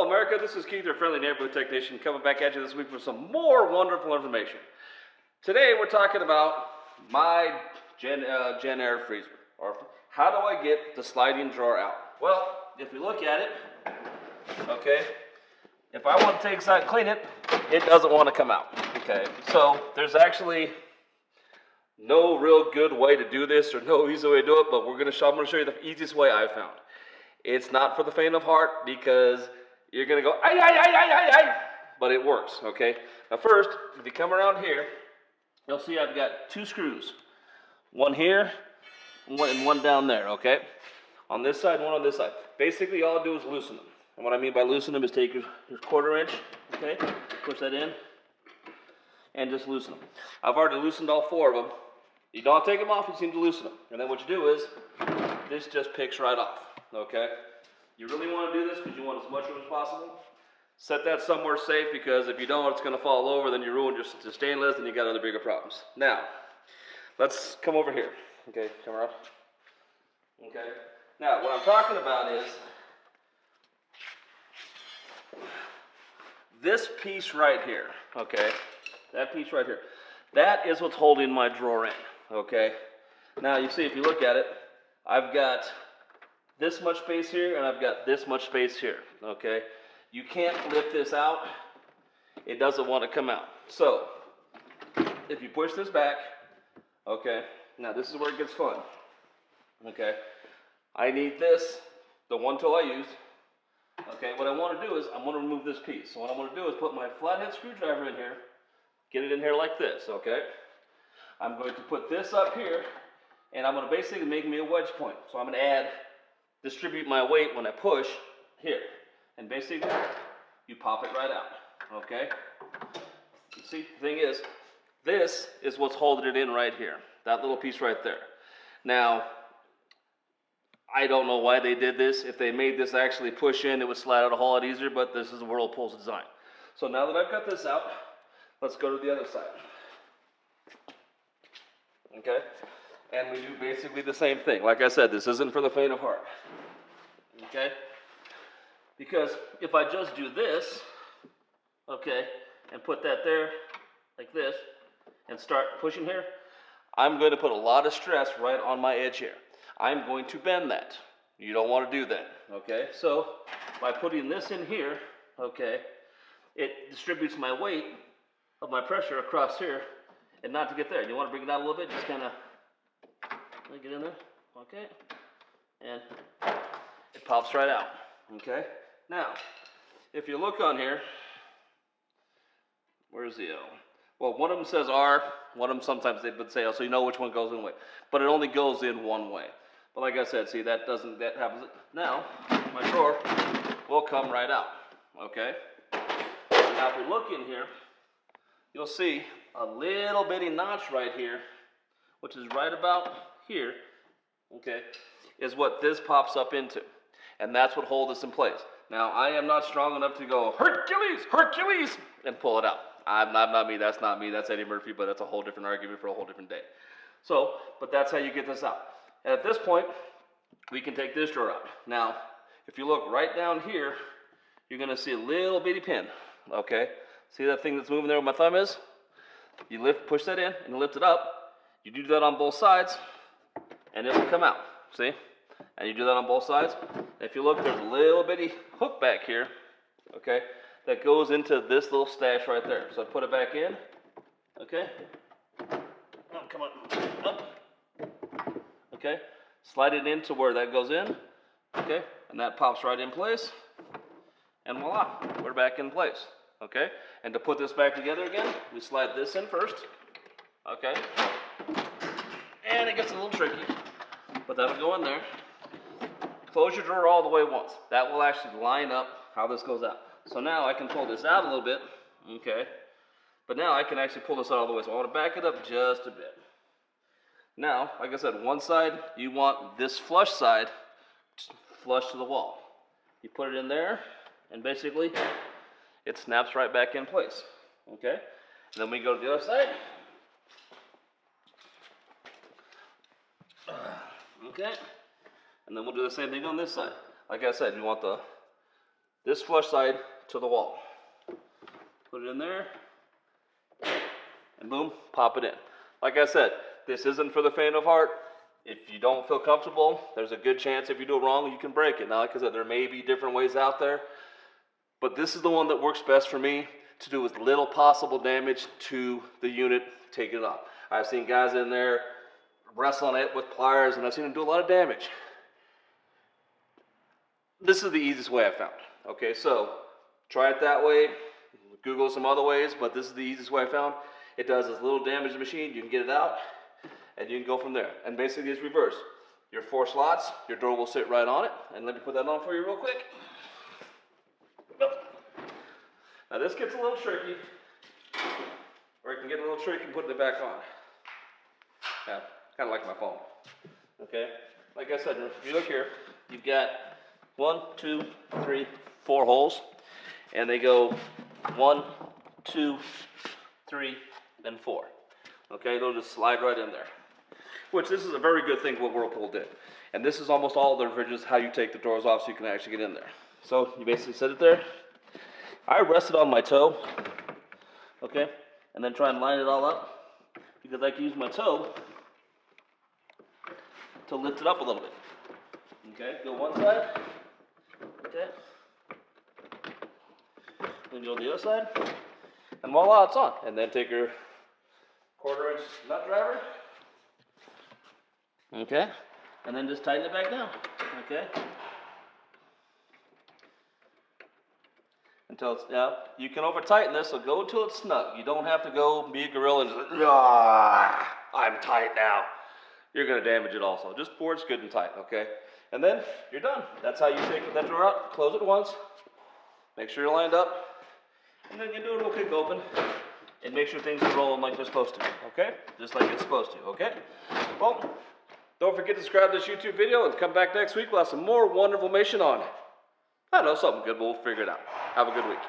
Hello America, this is Keith, your friendly neighborhood technician, coming back at you this week with some more wonderful information. Today we're talking about my Jenn-Air freezer, or how do I get the sliding drawer out? Well, if we look at it, okay, if I want to take aside and clean it, it doesn't want to come out, okay? So there's actually no real good way to do this or no easy way to do it, but I'm going to show you the easiest way I've found. It's not for the faint of heart because you're going to go, ay, ay, ay, ay, ay, ay, but it works, okay? Now first, if you come around here, you'll see I've got two screws. One here, and one down there, okay? On this side, one on this side. Basically, all I do is loosen them. And what I mean by loosen them is take your 1/4 inch, okay? Push that in, and just loosen them. I've already loosened all 4 of them. You don't take them off, you seem to loosen them. And then what you do is, this just picks right off, okay? You really want to do this because you want as much room as possible. Set that somewhere safe because if you don't, it's going to fall over, then you ruin your stainless and you got other bigger problems. Now, let's come over here. Okay, come around. Okay. Now, what I'm talking about is this piece right here, okay? That piece right here. That is what's holding my drawer in, okay? Now, you see, if you look at it, I've got this much space here, and I've got this much space here, okay? You can't lift this out. It doesn't want to come out. So, if you push this back, okay, now this is where it gets fun, okay? I need this, the one tool I used, okay? What I want to do is, I'm going to remove this piece. So what I'm going to do is put my flathead screwdriver in here, get it in here like this, okay? I'm going to put this up here, and I'm going to basically make me a wedge point. So I'm going to distribute my weight when I push here. And basically, you pop it right out, okay? You see, the thing is, this is what's holding it in right here. That little piece right there. Now, I don't know why they did this. If they made this actually push in, it would slide out a whole lot easier, but this is Whirlpool's design. So now that I've got this out, let's go to the other side. Okay? And we do basically the same thing. Like I said, this isn't for the faint of heart. Okay? Because if I just do this, okay, and put that there, like this, and start pushing here, I'm going to put a lot of stress right on my edge here. I'm going to bend that. You don't want to do that, okay? So, by putting this in here, okay, it distributes my weight of my pressure across here, and not to get there. You want to bring it down a little bit, just kind of get in there, okay? And it pops right out, okay? Now, if you look on here, where's the L? Well, one of them says R, one of them sometimes they would say L, so you know which one goes in way. But it only goes in one way. But like I said, see, that happens. Now, my drawer will come right out, okay? Now, if we look in here, you'll see a little bitty notch right here, which is right about here, okay, is what this pops up into. And that's what holds this in place. Now, I am not strong enough to go, Hercules, Hercules, and pull it out. I'm not me, that's Eddie Murphy, but that's a whole different argument for a whole different day. So, but that's how you get this out. And at this point, we can take this drawer out. Now, if you look right down here, you're gonna see a little bitty pin, okay? See that thing that's moving there where my thumb is? You push that in, and lift it up. You do that on both sides, and it will come out, see? And you do that on both sides. If you look, there's a little bitty hook back here, okay, that goes into this little stash right there. So I put it back in, okay? Oh, come on, up, okay? Slide it into where that goes in, okay? And that pops right in place, and voila, we're back in place, okay? And to put this back together again, we slide this in first, okay? And it gets a little tricky, but that'll go in there. Close your drawer all the way once. That will actually line up how this goes out. So now I can pull this out a little bit, okay? But now I can actually pull this out all the way. So I want to back it up just a bit. Now, like I said, one side, you want this flush side flush to the wall. You put it in there, and basically, it snaps right back in place, okay? And then we go to the other side. Okay? And then we'll do the same thing on this side. Like I said, you want the this flush side to the wall. Put it in there, and boom, pop it in. Like I said, this isn't for the faint of heart. If you don't feel comfortable, there's a good chance if you do it wrong, you can break it. Now, like I said, there may be different ways out there, but this is the one that works best for me to do as little possible damage to the unit taking it off. I've seen guys in there wrestle on it with pliers, and I've seen them do a lot of damage. This is the easiest way I found. Okay, so try it that way. Google some other ways, but this is the easiest way I found. It does as little damage to the machine. You can get it out, and you can go from there. And basically it's reverse. Your 4 slots, your door will sit right on it. And let me put that on for you real quick. Now this gets a little tricky, or it can get a little tricky putting it back on. Yeah, kind of like my phone. Okay, like I said, if you look here, you've got 1, 2, 3, 4 holes, and they go 1, 2, 3, and 4. Okay, they'll just slide right in there. Which this is a very good thing what Whirlpool did. And this is almost all the fridges, how you take the doors off so you can actually get in there. So you basically set it there. I rest it on my toe, okay, and then try and line it all up, because I can use my toe to lift it up a little bit. Okay, go one side, okay, then go the other side, and voila, it's on. And then take your 1/4 inch nut driver, okay, and then just tighten it back down, okay. Until it's, yeah, you can over tighten this, so go until it's snug. You don't have to go be a gorilla and just, I'm tight now. You're gonna damage it also. Just pour it good and tight, okay? And then you're done. That's how you take that drawer out, close it once, make sure you're lined up, and then you do a little kick open, and make sure things are rolling like they're supposed to be, okay? Just like it's supposed to, okay? Well, don't forget to subscribe to this YouTube video, and come back next week. We'll have some more wonderful information on, I don't know, something good, but we'll figure it out. Have a good week.